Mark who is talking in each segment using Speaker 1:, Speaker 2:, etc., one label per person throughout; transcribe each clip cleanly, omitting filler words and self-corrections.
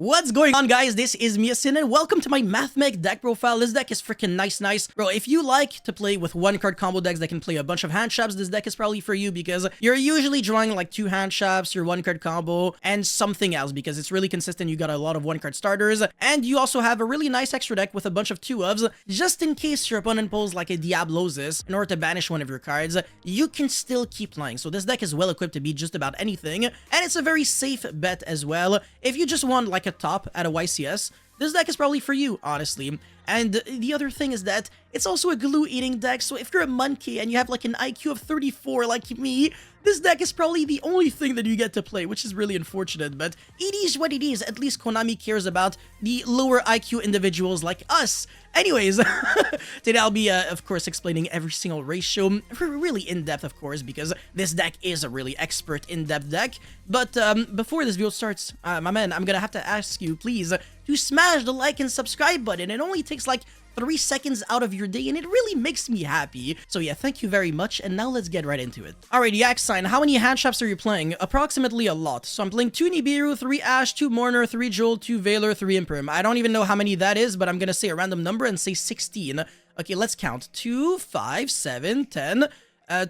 Speaker 1: What's going on, guys? This is Miasin and welcome to my Mathmech deck profile. This deck is freaking nice. Bro, if you like to play with one card combo decks that can play a bunch of hand traps, this deck is probably for you because you're usually drawing like 2 hand traps, your one card combo, and something else because it's really consistent. You got a lot of one card starters, and you also have a really nice extra deck with a bunch of 2-ofs, just in case your opponent pulls like a Diablosis in order to banish one of your cards, you can still keep playing. So this deck is well equipped to beat just about anything, and it's a very safe bet as well. If you just want like a top at a YCS, this deck is probably for you, honestly. And the other thing is that it's also a glue-eating deck, so if you're a monkey and you have like an IQ of 34 like me, this deck is probably the only thing that you get to play, which is really unfortunate, but it is what it is. At least Konami cares about the lower IQ individuals like us. Anyways, today I'll be, of course, explaining every single ratio, really in-depth, of course, because this deck is a really expert in-depth deck. But before this video starts, my man, I'm gonna have to ask you, please, to smash the like and subscribe button. It only takes like 3 seconds out of your day, and it really makes me happy. So yeah, thank you very much, and now let's get right into it. Alright, Yak Sign, how many hand traps are you playing? Approximately a lot. So I'm playing 2 Nibiru, 3 Ash, 2 Mourner, 3 Joel, 2 Veiler, 3 Imperm. I don't even know how many that is, but I'm gonna say a random number and say 16. Okay, let's count. 2, 5, 7, 10...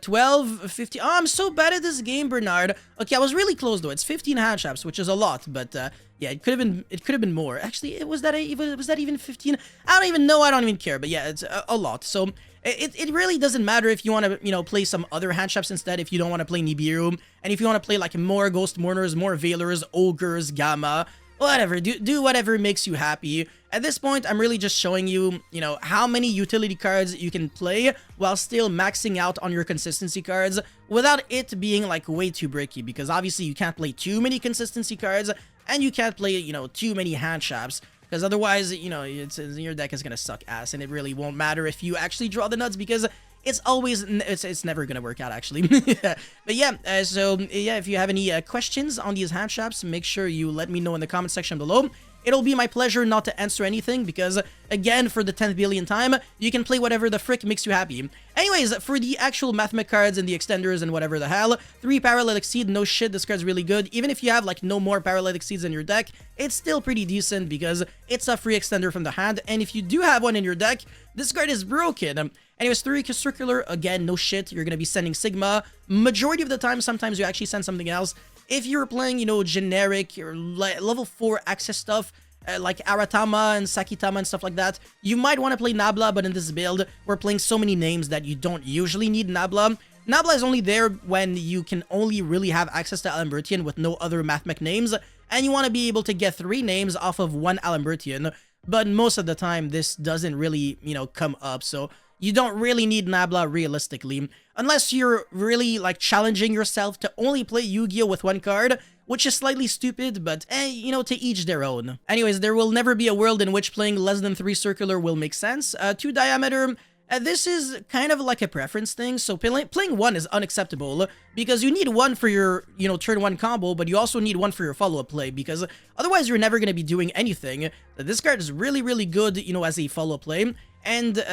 Speaker 1: 12, 15. Oh, I'm so bad at this game, Bernard. Okay, I was really close though. It's 15 hand traps, which is a lot, but yeah, it could have been more. Actually, was that even 15? I don't even know. I don't even care. But yeah, it's a lot. So it really doesn't matter if you want to, you know, play some other hand traps instead. If you don't want to play Nibiru, and if you want to play like more Ghost Mourners, more Veilers, Ogres, Gamma, whatever, do whatever makes you happy. At this point, I'm really just showing you, you know, how many utility cards you can play while still maxing out on your consistency cards without it being like way too bricky, because obviously you can't play too many consistency cards and you can't play, you know, too many hand traps, because otherwise, you know, your deck is gonna suck ass, and it really won't matter if you actually draw the nuts, because it's never gonna work out, actually. But yeah, so yeah, if you have any questions on these hand traps, make sure you let me know in the comment section below. It'll be my pleasure not to answer anything because, again, for the 10th billion time, you can play whatever the frick makes you happy. Anyways, for the actual Mathmech cards and the extenders and whatever the hell, 3 Paralytic Seed, no shit, this card's really good. Even if you have, like, no more Paralytic Seeds in your deck, it's still pretty decent because it's a free extender from the hand, and if you do have one in your deck, this card is broken. Anyways, 3 Circular, again, no shit, you're gonna be sending Sigma. Majority of the time, sometimes you actually send something else. If you're playing, you know, generic or level 4 access stuff, like Aratama and Sakitama and stuff like that, you might want to play Nabla, but in this build, we're playing so many names that you don't usually need Nabla. Nabla is only there when you can only really have access to Alambertian with no other Mathmech names, and you want to be able to get 3 names off of 1 Alambertian, but most of the time, this doesn't really, you know, come up, so you don't really need Nabla realistically, unless you're really, like, challenging yourself to only play Yu-Gi-Oh! With 1 card, which is slightly stupid, but, you know, to each their own. Anyways, there will never be a world in which playing less than 3 Circular will make sense. 2 Diameter, this is kind of like a preference thing, so playing 1 is unacceptable, because you need 1 for your, you know, turn 1 combo, but you also need 1 for your follow-up play, because otherwise you're never going to be doing anything. This card is really good, you know, as a follow-up play. And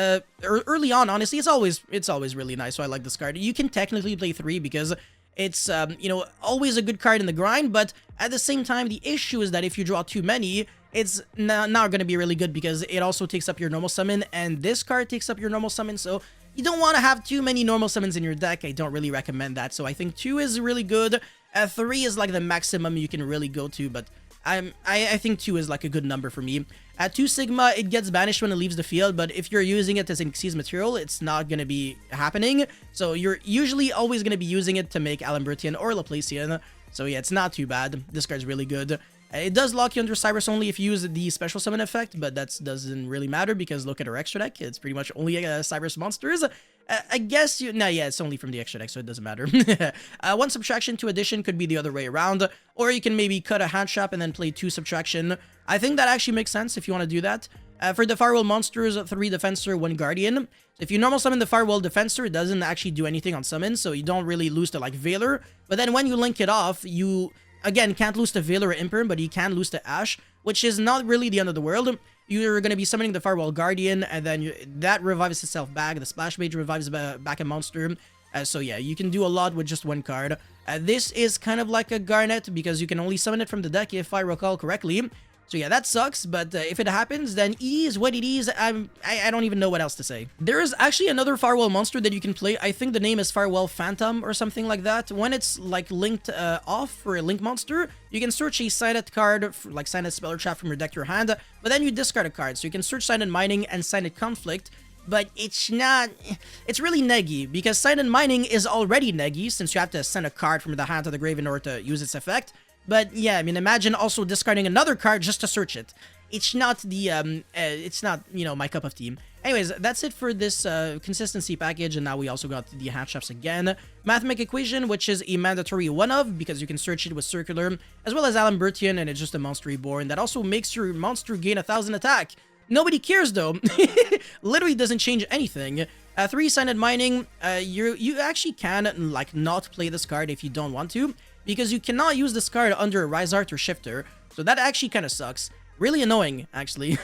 Speaker 1: early on, honestly, it's always really nice, so I like this card. You can technically play 3 because it's, you know, always a good card in the grind, but at the same time, the issue is that if you draw too many, it's not going to be really good because it also takes up your normal summon, and this card takes up your normal summon, so you don't want to have too many normal summons in your deck. I don't really recommend that, so I think 2 is really good. 3 is like the maximum you can really go to, but I think 2 is like a good number for me. At 2 Sigma, it gets banished when it leaves the field, but if you're using it as an Xyz material, it's not going to be happening. So you're usually always going to be using it to make Alambertian or Laplacian. So yeah, it's not too bad. This card's really good. It does lock you under Cyrus only if you use the special summon effect, but that doesn't really matter because look at our extra deck. It's pretty much only Cyrus monsters. I guess you... Nah, yeah, it's only from the extra deck, so it doesn't matter. 1 subtraction, 2 addition could be the other way around, or you can maybe cut a hand trap and then play 2 subtraction. I think that actually makes sense if you want to do that. For the Firewall monsters, 3 Defensor, 1 Guardian. If you normal summon the Firewall Defensor, it doesn't actually do anything on summon, so you don't really lose to, like, Veiler. But then when you link it off, you, again, can't lose to Veiler or Imperm, but you can lose to Ash, which is not really the end of the world. You're going to be summoning the Firewall Guardian, and then that revives itself back. The Splash Mage revives back a monster. So yeah, you can do a lot with just 1 card. This is kind of like a Garnet, because you can only summon it from the deck if I recall correctly. So yeah, that sucks, but if it happens, then E is what it is. I don't even know what else to say. There is actually another Firewall monster that you can play. I think the name is Firewall Phantom or something like that. When it's like linked off for a link monster, you can search a Sided card, like Sided Speller Trap from your deck to your hand, but then you discard a card. So you can search Sided Mining and Sided Conflict, but it's really neggy, because Sided Mining is already neggy since you have to send a card from the hand to the grave in order to use its effect. But yeah, I mean, imagine also discarding another card just to search it. It's not the, it's not, you know, my cup of tea. Anyways, that's it for this consistency package, and now we also got the hand traps again. Mathmech Equation, which is a mandatory one-of, because you can search it with Circular, as well as Alambertian, and it's just a monster reborn that also makes your monster gain 1000 attack. Nobody cares though. Literally doesn't change anything. 3 Sided Mining, you actually can like not play this card if you don't want to, because you cannot use this card under a Rise Art or Shifter, so that actually kind of sucks. Really annoying, actually.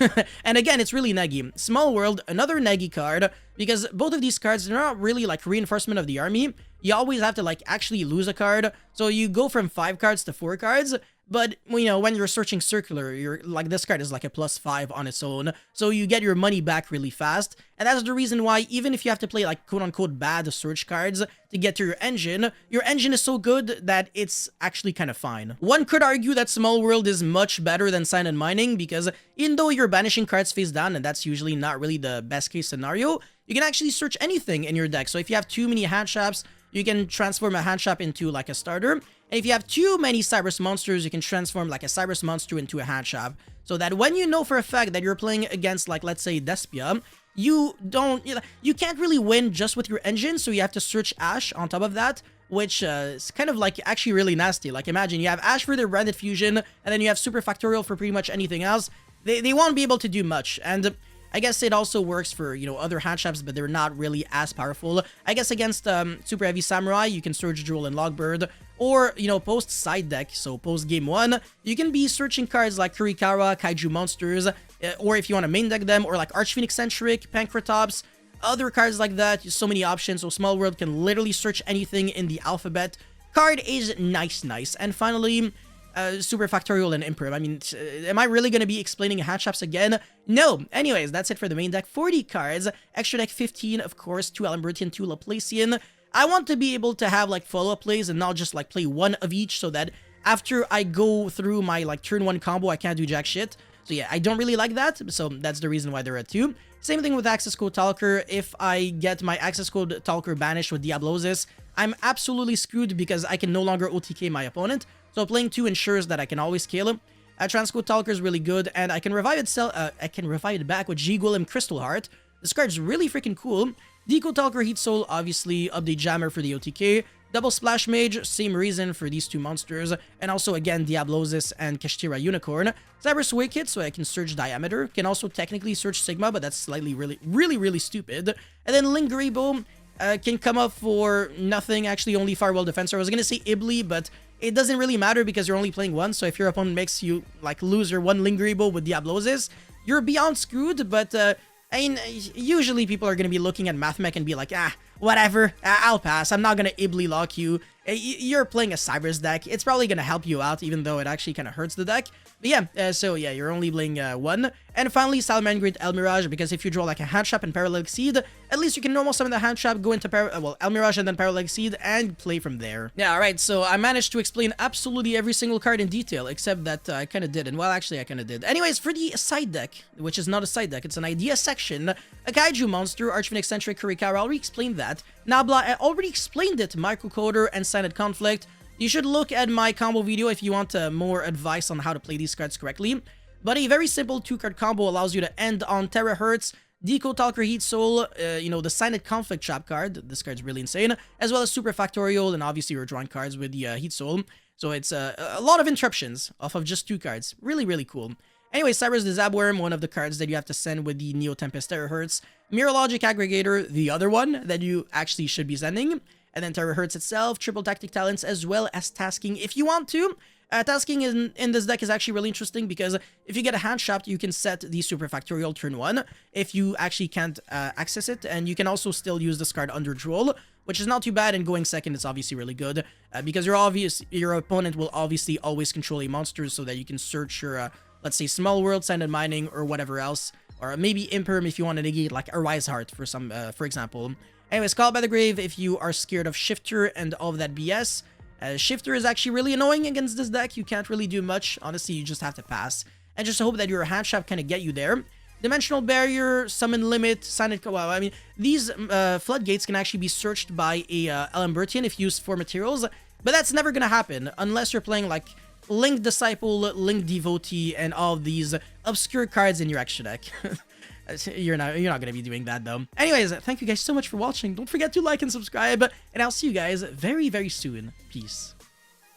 Speaker 1: And again, it's really neggy. Small World, another neggy card, because both of these cards, they're not really like reinforcement of the army. You always have to like actually lose a card, so you go from 5 cards to 4 cards, but, you know, when you're searching Circular, you're like, this card is like a +5 on its own, so you get your money back really fast, and that's the reason why, even if you have to play like quote-unquote bad search cards to get to your engine is so good that it's actually kind of fine. One could argue that Small World is much better than Sided Mining, because even though you're banishing cards face down, and that's usually not really the best case scenario, you can actually search anything in your deck. So if you have too many hand traps, you can transform a hand trap into like a starter. And if you have too many Cyrus monsters, you can transform like a Cyrus monster into a hand trap. So that when you know for a fact that you're playing against, like, let's say Despia, you can't really win just with your engine, so you have to search Ash on top of that, which is kind of like actually really nasty. Like, imagine you have Ash for the Branded Fusion, and then you have Super Factorial for pretty much anything else. They won't be able to do much, and I guess it also works for, you know, other hand traps, but they're not really as powerful. I guess against Super Heavy Samurai, you can search Droll and Logbird, or, you know, post side deck, so post game 1, you can be searching cards like Kurikawa, Kaiju Monsters, or if you want to main deck them, or like Archphoenix Centric, Pancratops, other cards like that. So many options, so Small World can literally search anything in the alphabet. Card is nice. And finally, Super Factorial and Imperm. I mean, am I really going to be explaining hand traps again? No. Anyways, that's it for the main deck. 40 cards, extra deck 15, of course, 2 Alambertian, 2 Laplacian. I want to be able to have like follow-up plays and not just like play one of each, so that after I go through my like turn 1 combo, I can't do jack shit. So yeah, I don't really like that, so that's the reason why they're at 2. Same thing with Access Code Talker. If I get my Access Code Talker banished with Diablosis, I'm absolutely screwed because I can no longer OTK my opponent. So playing 2 ensures that I can always kill him. Transcode Talker is really good, and I can revive it back with G-Golem Crystal Heart. This card's really freaking cool. Decode Talker Heat Soul, obviously, update Jammer for the OTK. Double Splash Mage, same reason for these 2 monsters. And also, again, Diablosis and Kashtira Unicorn. Cyber Sway Kit, so I can search Diameter. Can also technically search Sigma, but that's slightly really stupid. And then Lingaribo can come up for nothing, actually, only Firewall Defensor. I was gonna say Ibli, but it doesn't really matter because you're only playing 1, so if your opponent makes you, like, lose your 1 Lingaribo with Diablosis, you're beyond screwed, but, I mean, usually people are going to be looking at Mathmech and be like, whatever, I'll pass, I'm not going to Ibli lock you. You're playing a Cybers deck, it's probably going to help you out, even though it actually kind of hurts the deck. But yeah, so yeah, you're only playing 1. And finally, Salamangreat El Mirage, because if you draw like a hand trap and Parallel Exceed, at least you can normal summon the hand trap, go into El Mirage and then Parallel Exceed, and play from there. Yeah, alright, so I managed to explain absolutely every single card in detail, except that I kind of didn't. Well, actually, I kind of did. Anyways, for the side deck, which is not a side deck, it's an idea section, a Kaiju Monster, Archphoenix Centric, Kurikawa, I already explained that. Nabla, I already explained it, Microcoder, and Sided Conflict. You should look at my combo video if you want more advice on how to play these cards correctly. But a very simple 2-card combo allows you to end on Terahertz, Decode Talker Heat Soul, you know, the Sided Conflict trap card. This card's really insane. As well as Super Factorial, and obviously you're drawing cards with the Heat Soul. So it's a lot of interruptions off of just 2 cards. Really cool. Anyway, Cyrus the Zabworm, one of the cards that you have to send with the Neo Tempest Terahertz. Mirror Logic Aggregator, the other one that you actually should be sending. And then Terahertz itself, Triple Tactic Talents, as well as Tasking if you want to. Tasking in this deck is actually really interesting because if you get a hand trapped, you can set the Super Factorial turn 1 if you actually can't access it. And you can also still use this card under Droll, which is not too bad, and going second is obviously really good because your opponent will obviously always control a monster so that you can search your let's say Small World, Sanded Mining, or whatever else. Or maybe Imperm if you want to negate like a Rise Heart for example. Anyways, Call by the Grave if you are scared of Shifter and all of that BS. Shifter is actually really annoying against this deck. You can't really do much. Honestly, you just have to pass. And just hope that your hand trap kind of get you there. Dimensional Barrier, Summon Limit, Sanded... Well, I mean, these floodgates can actually be searched by a Alambertian if used for materials. But that's never going to happen unless you're playing like Link Disciple, Link Devotee, and all of these obscure cards in your extra deck. You're not going to be doing that though. Anyways, thank you guys so much for watching. Don't forget to like and subscribe, and I'll see you guys very, very soon. Peace.